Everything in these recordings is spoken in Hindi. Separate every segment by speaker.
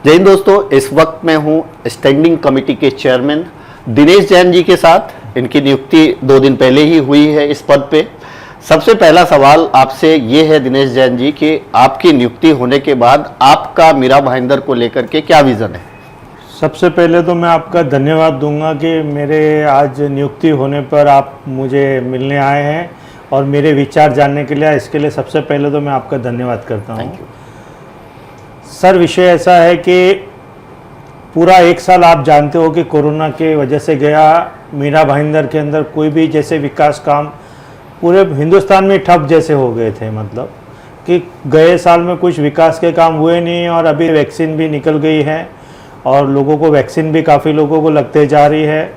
Speaker 1: जय हिंद दोस्तों, इस वक्त मैं हूं स्टैंडिंग कमेटी के चेयरमैन दिनेश जैन जी के साथ। इनकी नियुक्ति 2 दिन पहले ही हुई है इस पद पे। सबसे पहला सवाल आपसे ये है दिनेश जैन जी कि आपकी नियुक्ति होने के बाद आपका मीरा भाईंदर को लेकर के क्या विजन है?
Speaker 2: सबसे पहले तो मैं आपका धन्यवाद दूंगा कि मेरे आज नियुक्ति होने पर आप मुझे मिलने आए हैं और मेरे विचार जानने के लिए। इसके लिए सबसे पहले तो मैं आपका धन्यवाद करता हूं। सर, विषय ऐसा है कि पूरा 1 साल आप जानते हो कि कोरोना के वजह से गया। मीरा भाईंदर के अंदर कोई भी जैसे विकास काम पूरे हिंदुस्तान में ठप जैसे हो गए थे, मतलब कि गए साल में कुछ विकास के काम हुए नहीं और अभी वैक्सीन भी निकल गई है और लोगों को वैक्सीन भी काफ़ी लोगों को लगते जा रही है।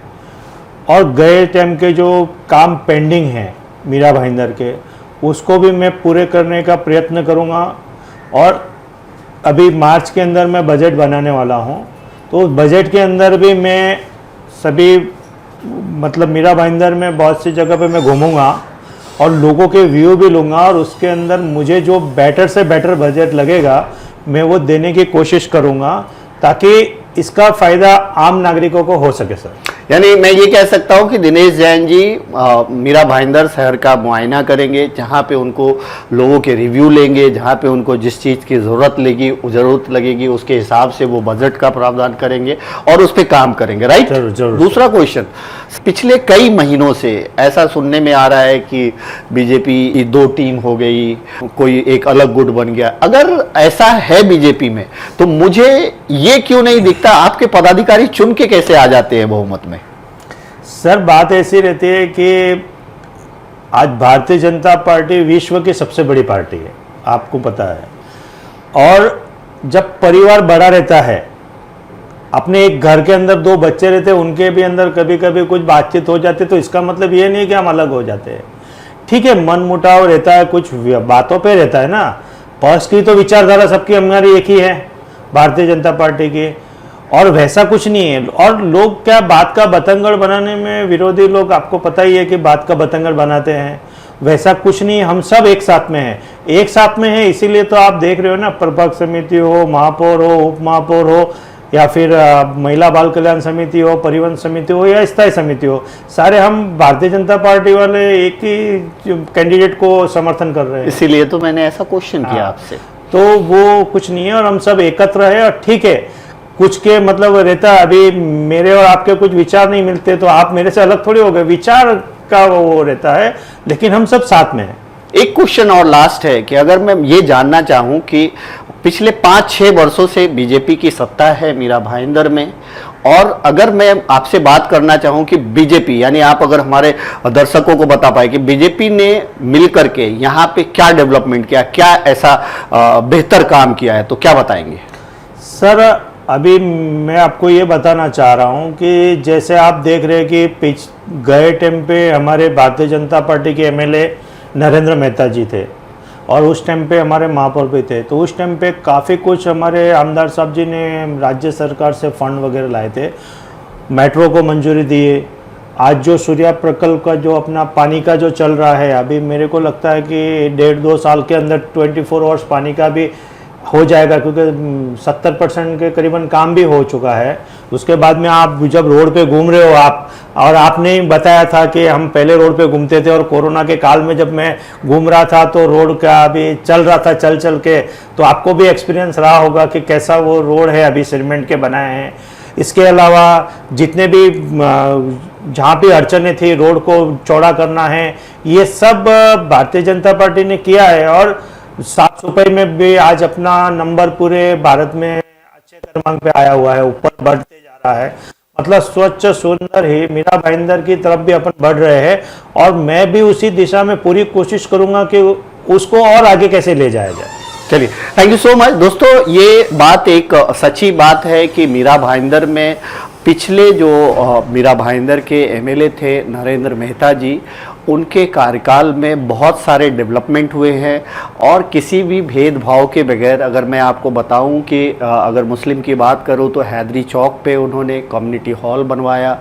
Speaker 2: और गए टाइम के जो काम पेंडिंग हैं मीरा भाईंदर के, उसको भी मैं पूरे करने का प्रयत्न करूँगा। और अभी मार्च के अंदर मैं बजट बनाने वाला हूँ, तो बजट के अंदर भी मैं सभी मतलब मीरा भाईंदर में बहुत सी जगह पे मैं घूमूंगा और लोगों के व्यू भी लूँगा और उसके अंदर मुझे जो बेटर से बेटर बजट लगेगा मैं वो देने की कोशिश करूँगा ताकि इसका फ़ायदा आम नागरिकों को हो सके। सर,
Speaker 1: यानी मैं ये कह सकता हूँ कि दिनेश जैन जी मीरा भाईंदर शहर का मुआयना करेंगे, जहाँ पे उनको लोगों के रिव्यू लेंगे, जहाँ पे उनको जिस चीज़ की ज़रूरत लगेगी उसके हिसाब से वो बजट का प्रावधान करेंगे और उस पर काम करेंगे। राइट?
Speaker 2: जरूर जरूर।
Speaker 1: दूसरा क्वेश्चन, पिछले कई महीनों से ऐसा सुनने में आ रहा है कि बीजेपी की 2 टीम हो गई, कोई एक अलग गुट बन गया। अगर ऐसा है बीजेपी में तो मुझे ये क्यों नहीं दिखता आपके पदाधिकारी चुन के कैसे आ जाते हैं बहुमत में?
Speaker 2: सर, बात ऐसी रहती है कि आज भारतीय जनता पार्टी विश्व की सबसे बड़ी पार्टी है, आपको पता है। और जब परिवार बड़ा रहता है, अपने एक घर के अंदर 2 बच्चे रहते हैं, उनके भी अंदर कभी कभी कुछ बातचीत हो जाती है, तो इसका मतलब ये नहीं कि हम अलग हो जाते हैं। ठीक है, मन मुटाव रहता है, कुछ बातों पे रहता है ना। पर्स की तो विचारधारा सबकी हमारी एक ही है, भारतीय जनता पार्टी की, और वैसा कुछ नहीं है। और लोग क्या बात का बतंगड़ बनाने में, विरोधी लोग आपको पता ही है कि बात का बतंगड़ बनाते हैं, वैसा कुछ नहीं। हम सब एक साथ में हैं, एक साथ में हैं। इसीलिए तो आप देख रहे हो ना, प्रभाग समिति हो, महापौर हो, उप महापौर हो, या फिर महिला बाल कल्याण समिति हो, परिवहन समिति हो या स्थायी समिति हो, सारे हम भारतीय जनता पार्टी वाले एक ही कैंडिडेट को समर्थन कर रहे हैं।
Speaker 1: इसीलिए तो मैंने ऐसा क्वेश्चन किया आपसे।
Speaker 2: तो वो कुछ नहीं है और हम सब एकत्र है। और ठीक है, कुछ के मतलब रहता है, अभी मेरे और आपके कुछ विचार नहीं मिलते तो आप मेरे से अलग थोड़ी हो गए, विचार का वो रहता है, लेकिन हम सब साथ में हैं।
Speaker 1: एक क्वेश्चन और लास्ट है कि अगर मैं ये जानना चाहूं कि पिछले 5-6 वर्षों से बीजेपी की सत्ता है मीरा भाईंदर में, और अगर मैं आपसे बात करना चाहूं कि बीजेपी, यानी आप अगर हमारे दर्शकों को बता पाए कि बीजेपी ने मिलकर के यहाँ पे क्या डेवलपमेंट किया, क्या ऐसा बेहतर काम किया है, तो क्या बताएंगे?
Speaker 2: सर, अभी मैं आपको ये बताना चाह रहा हूँ कि जैसे आप देख रहे हैं कि गए टाइम पे हमारे भारतीय जनता पार्टी के एमएलए नरेंद्र मेहता जी थे और उस टाइम पे हमारे महापौर भी थे, तो उस टाइम पे काफ़ी कुछ हमारे आमदार साहब जी ने राज्य सरकार से फंड वगैरह लाए थे, मेट्रो को मंजूरी दिए। आज जो सूर्या प्रकल्प का जो अपना पानी का जो चल रहा है, अभी मेरे को लगता है कि 1.5-2 साल के अंदर 24 आवर्स पानी का भी हो जाएगा, क्योंकि 70% के करीबन काम भी हो चुका है। उसके बाद में आप जब रोड पे घूम रहे हो आप, और आपने बताया था कि हम पहले रोड पे घूमते थे और कोरोना के काल में जब मैं घूम रहा था तो रोड का अभी चल रहा था चल के, तो आपको भी एक्सपीरियंस रहा होगा कि कैसा वो रोड है, अभी सीमेंट के बनाए हैं। इसके अलावा जितने भी जहाँ भी अड़चनें थी, रोड को चौड़ा करना है, ये सब भारतीय जनता पार्टी ने किया है। और साफ सफाई में भी आज अपना नंबर पूरे भारत में अच्छे क्रमांक पे आया हुआ है, ऊपर बढ़ते जा रहा है। मतलब स्वच्छ सुंदर ही मीरा भाईंदर की तरफ भी अपन बढ़ रहे हैं और मैं भी उसी दिशा में पूरी कोशिश करूंगा कि उसको और आगे कैसे ले जाया जाए।
Speaker 1: चलिए, थैंक यू सो मच दोस्तों। ये बात एक सच्ची बात है कि मीरा भाईंदर में पिछले जो मीरा भाईंदर के एमएलए थे नरेंद्र मेहता जी, उनके कार्यकाल में बहुत सारे डेवलपमेंट हुए हैं और किसी भी भेदभाव के बगैर, अगर मैं आपको बताऊं कि अगर मुस्लिम की बात करूं तो हैदरी चौक पे उन्होंने कम्युनिटी हॉल बनवाया।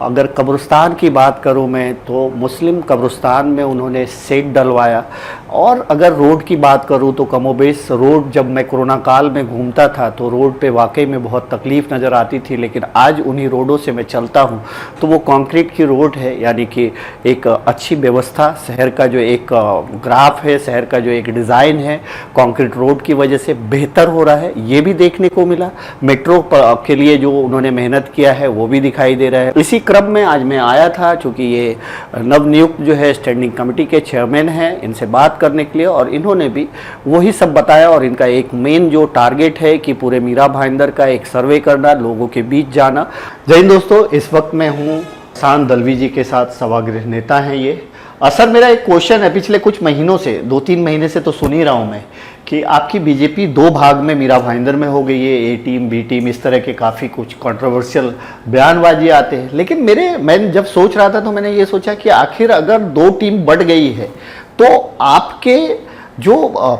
Speaker 1: अगर कब्रिस्तान की बात करूं मैं तो मुस्लिम कब्रिस्तान में उन्होंने सेट डलवाया। और अगर रोड की बात करूं तो कमोबेश रोड, जब मैं कोरोना काल में घूमता था तो रोड पे वाकई में बहुत तकलीफ़ नज़र आती थी, लेकिन आज उन्हीं रोडों से मैं चलता हूं तो वो कंक्रीट की रोड है, यानी कि एक अच्छी व्यवस्था, शहर का जो एक ग्राफ है, शहर का जो एक डिज़ाइन है, कंक्रीट रोड की वजह से बेहतर हो रहा है, ये भी देखने को मिला। मेट्रो के लिए जो उन्होंने मेहनत किया है वो भी दिखाई दे रहा है। इसी क्रम में आज मैं आया था, चूँकि ये नवनियुक्त जो है स्टैंडिंग कमेटी के चेयरमैन हैं, इनसे बात करने के लिए, और इन्होंने भी वही सब बताया। और इनका एक मेन जो टारगेट है कि पूरे मीरा भाईंदर का एक सर्वे करना, लोगों के बीच जाना। जय हिंद दोस्तों, इस वक्त मैं हूँ शान दलवी जी के साथ, सभागृह नेता हैं ये। सर, मेरा एक क्वेश्चन है, पिछले कुछ महीनों से, 2-3 महीने से तो सुन ही रहा हूँ मैं कि आपकी बीजेपी 2 भाग में मीरा भाईंदर में हो गई है, ए टीम बी टीम, इस तरह के काफ़ी कुछ कंट्रोवर्शियल बयानबाजी आते हैं। लेकिन मैं जब सोच रहा था तो मैंने ये सोचा कि आखिर अगर 2 टीम बढ़ गई है तो आपके जो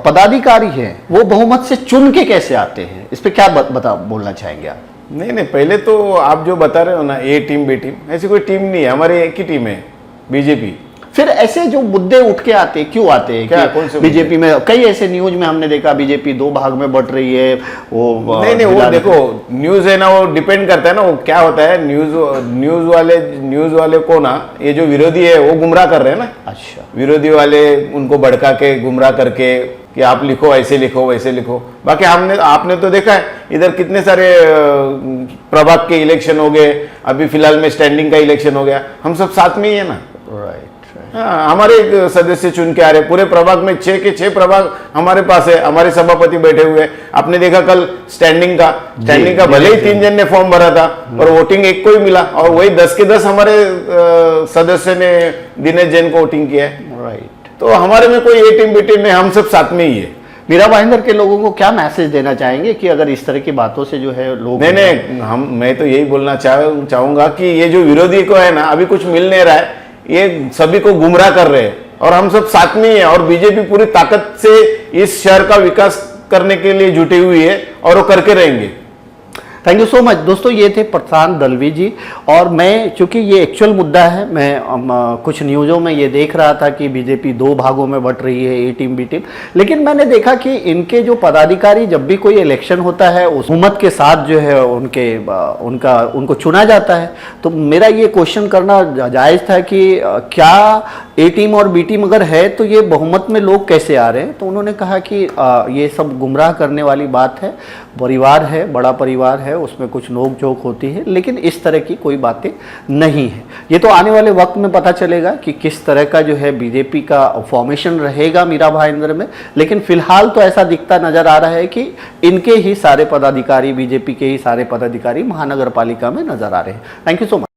Speaker 1: पदाधिकारी हैं वो बहुमत से चुन के कैसे आते हैं? इस पर क्या बोलना चाहेंगे आप?
Speaker 3: नहीं, पहले तो आप जो बता रहे हो ना, ए टीम बी टीम, ऐसी कोई टीम नहीं है, हमारी एक ही टीम है, बीजेपी।
Speaker 1: फिर ऐसे जो मुद्दे उठ के आते हैं, क्यों आते हैं?
Speaker 3: क्या, कौन से
Speaker 1: बीजेपी में कई ऐसे न्यूज में हमने देखा बीजेपी 2 भाग में बट रही है, वो
Speaker 3: नहीं, वो देखो न्यूज है ना, वो डिपेंड करता है ना, वो क्या होता है, न्यूज वाले को ना, ये जो विरोधी है वो गुमराह कर रहे हैं ना।
Speaker 1: अच्छा,
Speaker 3: विरोधी वाले उनको भड़का के, गुमराह करके कि आप लिखो, ऐसे लिखो, वैसे लिखो। बाकी आपने तो देखा है, इधर कितने सारे प्रभाग के इलेक्शन हो गए, अभी फिलहाल में स्टैंडिंग का इलेक्शन हो गया, हम सब साथ में ही है ना।
Speaker 1: राइट।
Speaker 3: हाँ, हमारे एक सदस्य चुन के आ रहे, पूरे प्रभाग में 6 के 6 प्रभाग हमारे पास है, हमारे सभापति बैठे हुए हैं। आपने देखा कल स्टैंडिंग का भले ही 3 जन ने फॉर्म भरा था और वोटिंग एक को ही मिला, और वही 10 के 10 हमारे सदस्य ने दिनेश जैन को वोटिंग किया है।
Speaker 1: राइट।
Speaker 3: तो हमारे में कोई ए टीम बी टीम नहीं, हम सब साथ में ही है।
Speaker 1: मीरा भाईंदर के लोगों को क्या मैसेज देना चाहेंगे कि अगर इस तरह की बातों से जो है लोग
Speaker 3: नहीं, मैं तो यही बोलना चाहूंगा कि ये जो विरोधी को है ना, अभी कुछ मिल नहीं रहा है, ये सभी को गुमराह कर रहे हैं, और हम सब साथ में ही है। और बीजेपी पूरी ताकत से इस शहर का विकास करने के लिए जुटी हुई है और वो करके रहेंगे।
Speaker 1: Thank you so much. दोस्तों, ये थे प्रशांत दलवी जी। और मैं, चूंकि ये एक्चुअल मुद्दा है, मैं कुछ न्यूज़ों में ये देख रहा था कि बीजेपी 2 भागों में बट रही है, ए टीम बी टीम, लेकिन मैंने देखा कि इनके जो पदाधिकारी, जब भी कोई इलेक्शन होता है उस हुकूमत के साथ जो है उनको चुना जाता है। तो मेरा ये क्वेश्चन करना जायज़ था कि क्या ए टीम और बी टीम अगर है तो ये बहुमत में लोग कैसे आ रहे हैं? तो उन्होंने कहा कि ये सब गुमराह करने वाली बात है, परिवार है, बड़ा परिवार है, उसमें कुछ नोक झोंक होती है, लेकिन इस तरह की कोई बातें नहीं है। ये तो आने वाले वक्त में पता चलेगा कि किस तरह का जो है बीजेपी का फॉर्मेशन रहेगा मीरा भाईंदर में। लेकिन फिलहाल तो ऐसा दिखता नजर आ रहा है कि इनके ही सारे पदाधिकारी, बीजेपी के ही सारे पदाधिकारी महानगर पालिका में नजर आ रहे हैं। Thank you so much.